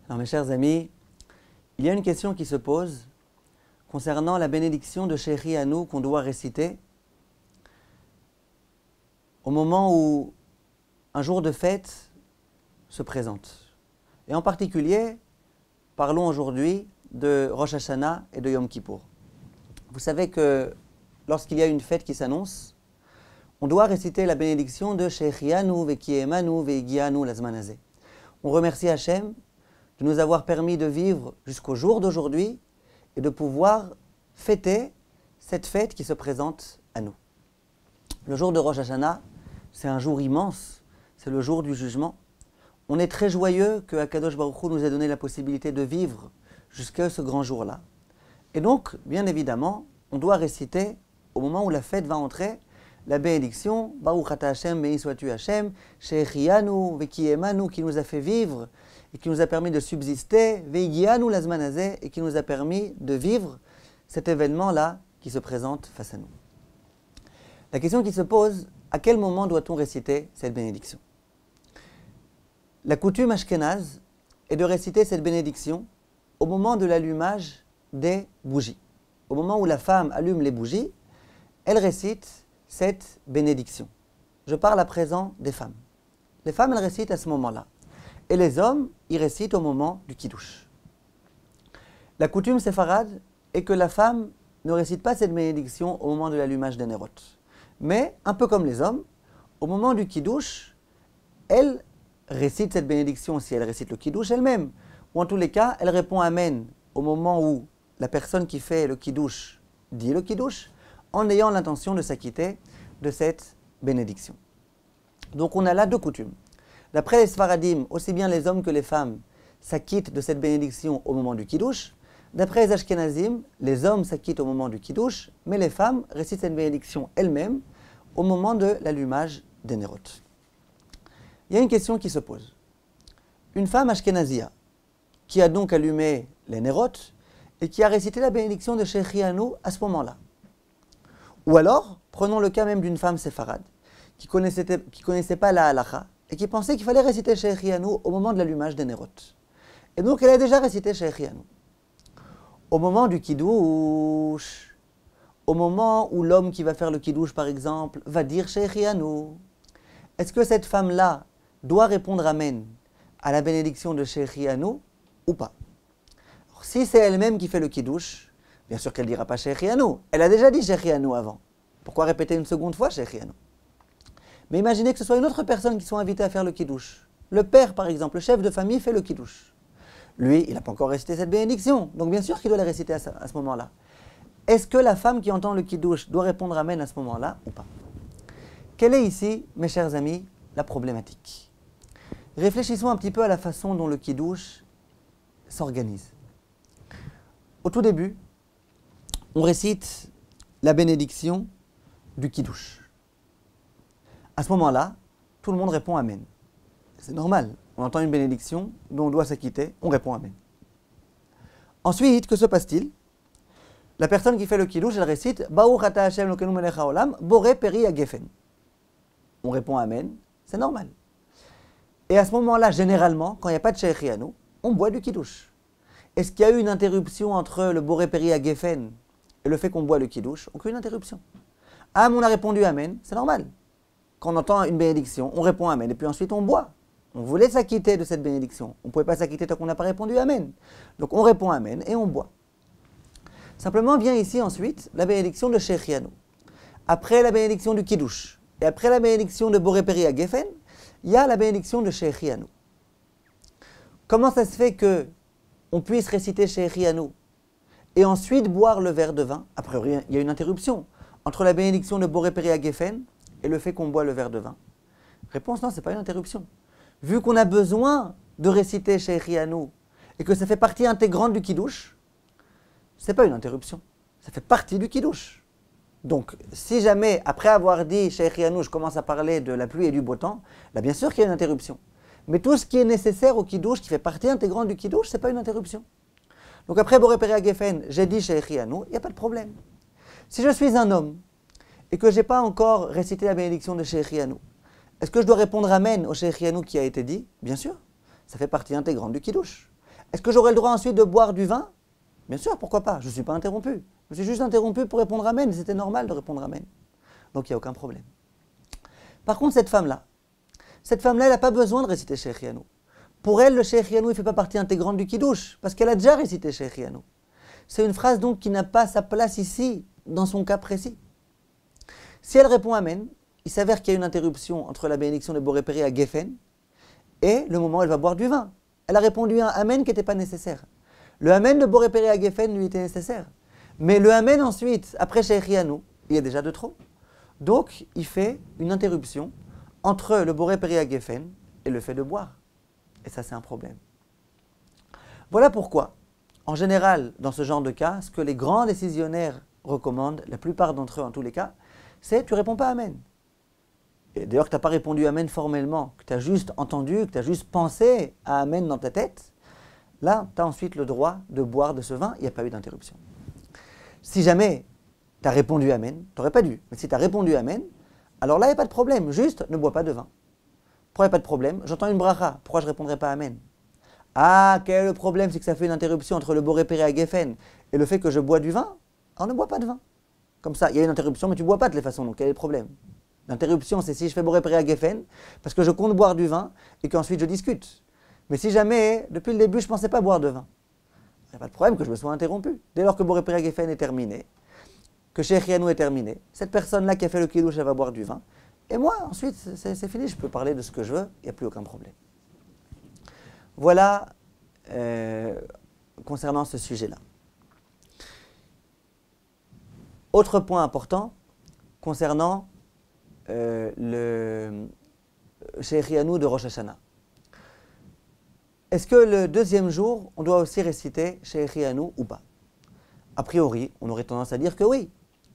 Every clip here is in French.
Alors mes chers amis, il y a une question qui se pose concernant la bénédiction de Shechianu qu'on doit réciter au moment où un jour de fête se présente. Et en particulier, parlons aujourd'hui de Rosh Hashanah et de Yom Kippour. Vous savez que lorsqu'il y a une fête qui s'annonce, on doit réciter la bénédiction de Shechianu, Vekiemanu, Veigianu, Lazmanazé. On remercie Hachem de nous avoir permis de vivre jusqu'au jour d'aujourd'hui et de pouvoir fêter cette fête qui se présente à nous. Le jour de Rosh Hashanah, c'est un jour immense, c'est le jour du jugement. On est très joyeux que Akadosh Baruch Hu nous ait donné la possibilité de vivre jusqu'à ce grand jour-là. Et donc, bien évidemment, on doit réciter, au moment où la fête va entrer, la bénédiction, Baruch Ata Hashem, béni sois-tu Hashem, Shechianu, Vekiemanu, qui nous a fait vivre et qui nous a permis de subsister, Veigianu Lazmanazé, et qui nous a permis de vivre cet événement-là qui se présente face à nous. La question qui se pose, à quel moment doit-on réciter cette bénédiction? La coutume ashkénaze est de réciter cette bénédiction au moment de l'allumage des bougies. Au moment où la femme allume les bougies, elle récite cette bénédiction. Je parle à présent des femmes. Les femmes, elles récitent à ce moment-là. Et les hommes, ils récitent au moment du kiddush. La coutume séfarade est que la femme ne récite pas cette bénédiction au moment de l'allumage des néroth. Mais, un peu comme les hommes, au moment du kiddush, elle récite cette bénédiction si elle récite le kiddush elle-même. Ou en tous les cas, elle répond Amen au moment où la personne qui fait le kiddush dit le kiddush, en ayant l'intention de s'acquitter de cette bénédiction. Donc on a là deux coutumes. D'après les Sfaradim, aussi bien les hommes que les femmes s'acquittent de cette bénédiction au moment du kiddush. D'après les Ashkenazim, les hommes s'acquittent au moment du kiddush, mais les femmes récitent cette bénédiction elles-mêmes au moment de l'allumage des néroth. Il y a une question qui se pose. Une femme ashkenazia, qui a donc allumé les néroth et qui a récité la bénédiction de Shechianu à ce moment-là. Ou alors, prenons le cas même d'une femme séfarade, qui connaissait pas la halacha, et qui pensait qu'il fallait réciter Shechianu au moment de l'allumage des néroth. Et donc elle a déjà récité Shechianu. Au moment du kiddush, au moment où l'homme qui va faire le kiddush par exemple, va dire Shechianu, est-ce que cette femme-là doit répondre Amen à la bénédiction de Shechianu ou pas? Alors, si c'est elle-même qui fait le kiddush, bien sûr qu'elle ne dira pas Shechianu. Elle a déjà dit Shechianu avant. Pourquoi répéter une seconde fois Shechianu? Mais imaginez que ce soit une autre personne qui soit invitée à faire le kiddush. Le père, par exemple, le chef de famille, fait le kiddush. Lui, il n'a pas encore récité cette bénédiction. Donc bien sûr qu'il doit la réciter à ce moment-là. Est-ce que la femme qui entend le kiddush doit répondre Amen à ce moment-là ou pas? Quelle est ici, mes chers amis, la problématique? Réfléchissons un petit peu à la façon dont le kiddush s'organise. Au tout début, on récite la bénédiction du kiddush. À ce moment-là, tout le monde répond Amen. C'est normal. On entend une bénédiction dont on doit s'acquitter, on répond Amen. Ensuite, que se passe-t-il? La personne qui fait le kiddush, elle récite Baruch ata Hashem Elokeinu melech haolam, boré peri hagefen. On répond Amen, c'est normal. Et à ce moment-là, généralement, quand il n'y a pas de Shechianu, on boit du kiddush. Est-ce qu'il y a eu une interruption entre le boré peri hagefen et le fait qu'on boit le kiddush? Aucune interruption. On a répondu Amen, c'est normal. Quand on entend une bénédiction, on répond Amen, et puis ensuite on boit. On voulait s'acquitter de cette bénédiction. On ne pouvait pas s'acquitter tant qu'on n'a pas répondu Amen. Donc on répond Amen et on boit. Simplement vient ici ensuite la bénédiction de Shechianu. Après la bénédiction du kiddush, et après la bénédiction de Boré Peri Hagefen, il y a la bénédiction de Shechianu. Comment ça se fait qu'on puisse réciter Shechianu et ensuite boire le verre de vin? A priori, il y a une interruption entre la bénédiction de Boré Peri Hagefen et le fait qu'on boit le verre de vin. Réponse, non, ce n'est pas une interruption. Vu qu'on a besoin de réciter Shechianu et que ça fait partie intégrante du kiddush, ce n'est pas une interruption. Ça fait partie du kiddush. Donc, si jamais, après avoir dit Shechianu, je commence à parler de la pluie et du beau temps, là, bien sûr qu'il y a une interruption. Mais tout ce qui est nécessaire au kiddush, qui fait partie intégrante du kiddush, ce n'est pas une interruption. Donc après Boré Peri Hagefen, j'ai dit Shechianu, il n'y a pas de problème. Si je suis un homme et que je n'ai pas encore récité la bénédiction de Shechianu, est-ce que je dois répondre Amen au Shechianu qui a été dit? Bien sûr, ça fait partie intégrante du kiddush. Est-ce que j'aurai le droit ensuite de boire du vin? Bien sûr, pourquoi pas? Je ne suis pas interrompu. Je suis juste interrompu pour répondre Amen. C'était normal de répondre Amen. Donc il n'y a aucun problème. Par contre, cette femme-là, elle n'a pas besoin de réciter Shechianu. Pour elle, le Shechianu ne fait pas partie intégrante du Kiddush, parce qu'elle a déjà récité Shechianu. C'est une phrase donc qui n'a pas sa place ici, dans son cas précis. Si elle répond Amen, il s'avère qu'il y a une interruption entre la bénédiction de Boré Peri à Geffen et le moment où elle va boire du vin. Elle a répondu un Amen qui n'était pas nécessaire. Le Amen de Boré Peri à Geffen lui était nécessaire. Mais le Amen ensuite, après Shechianu, il y a déjà de trop. Donc, il fait une interruption entre le Boré Peri à Geffen et le fait de boire. Et ça, c'est un problème. Voilà pourquoi, en général, dans ce genre de cas, ce que les grands décisionnaires recommandent, la plupart d'entre eux en tous les cas, c'est tu ne réponds pas Amen. Et d'ailleurs, que tu n'as pas répondu Amen formellement, que tu as juste entendu, que tu as juste pensé à Amen dans ta tête, là, tu as ensuite le droit de boire de ce vin, il n'y a pas eu d'interruption. Si jamais tu as répondu Amen, tu n'aurais pas dû, mais si tu as répondu Amen, alors là, il n'y a pas de problème, juste ne bois pas de vin. Pourquoi il n'y a pas de problème? J'entends une bracha, pourquoi je ne répondrai pas Amen? Ah, quel est le problème? C'est que ça fait une interruption entre le Boré Peri à Geffen et le fait que je bois du vin. Alors ne bois pas de vin. Comme ça, il y a une interruption, mais tu ne bois pas de toute façon, donc quel est le problème? L'interruption, c'est si je fais Boré Peri à Geffen, parce que je compte boire du vin et qu'ensuite je discute. Mais si jamais, depuis le début, je ne pensais pas boire de vin, il n'y a pas de problème que je me sois interrompu. Dès lors que Boré Peri à Geffen est terminé, que Shechianu est terminé, cette personne-là qui a fait le kiddush, elle va boire du vin. Et moi, ensuite, c'est fini, je peux parler de ce que je veux, il n'y a plus aucun problème. Voilà concernant ce sujet-là. Autre point important concernant le Shechianu de Rosh Hashanah. Est-ce que le deuxième jour, on doit aussi réciter Shechianu ou pas? A priori, on aurait tendance à dire que oui.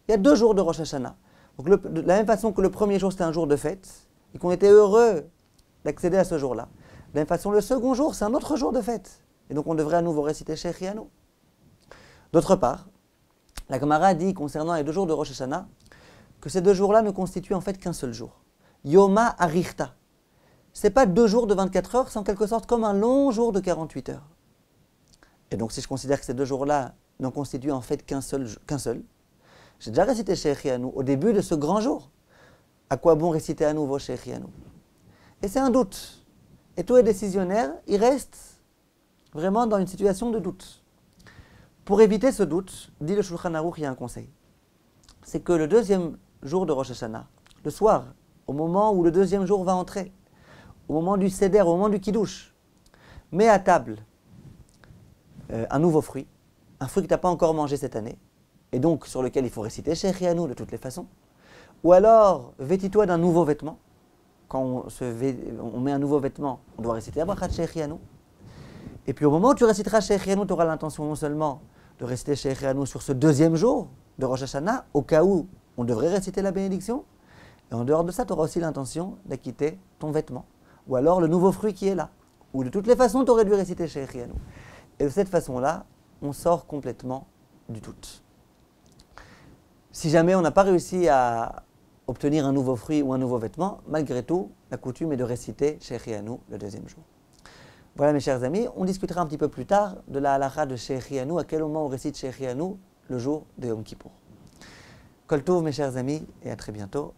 Il y a 2 jours de Rosh Hashanah. Donc de la même façon que le premier jour c'était un jour de fête, et qu'on était heureux d'accéder à ce jour-là, de la même façon le second jour c'est un autre jour de fête. Et donc on devrait à nouveau réciter Shechianu. D'autre part, la Gemara dit concernant les 2 jours de Rosh Hashanah, que ces 2 jours-là ne constituent en fait qu'un seul jour. Yoma Arichta. Ce n'est pas 2 jours de 24 heures, c'est en quelque sorte comme un long jour de 48 heures. Et donc si je considère que ces 2 jours-là n'en constituent en fait qu'un seul, j'ai déjà récité Shechianu au début de ce grand jour. À quoi bon réciter à nouveau Shechianu? Et c'est un doute. Et tous les décisionnaires, ils restent vraiment dans une situation de doute. Pour éviter ce doute, dit le Shulchan Aruch, il y a un conseil. C'est que le deuxième jour de Rosh Hashanah, le soir, au moment où le deuxième jour va entrer, au moment du Seder, au moment du Kiddush, mets à table un nouveau fruit, un fruit que tu n'as pas encore mangé cette année, et donc sur lequel il faut réciter Shechianu de toutes les façons. Ou alors, vêtis-toi d'un nouveau vêtement. Quand on met un nouveau vêtement, on doit réciter la bracha de Shechianu. Et puis au moment où tu réciteras Shechianu, tu auras l'intention non seulement de réciter Shechianu sur ce deuxième jour de Rosh Hashanah, au cas où on devrait réciter la bénédiction, et en dehors de ça, tu auras aussi l'intention d'acquitter ton vêtement. Ou alors le nouveau fruit qui est là. Ou de toutes les façons, tu aurais dû réciter Shechianu. Et de cette façon-là, on sort complètement du doute. Si jamais on n'a pas réussi à obtenir un nouveau fruit ou un nouveau vêtement, malgré tout, la coutume est de réciter Shechianu le deuxième jour. Voilà mes chers amis, on discutera un petit peu plus tard de la halakha de Shechianu, à quel moment on récite Shechianu le jour de Yom Kippour. Kol Tov mes chers amis, et à très bientôt.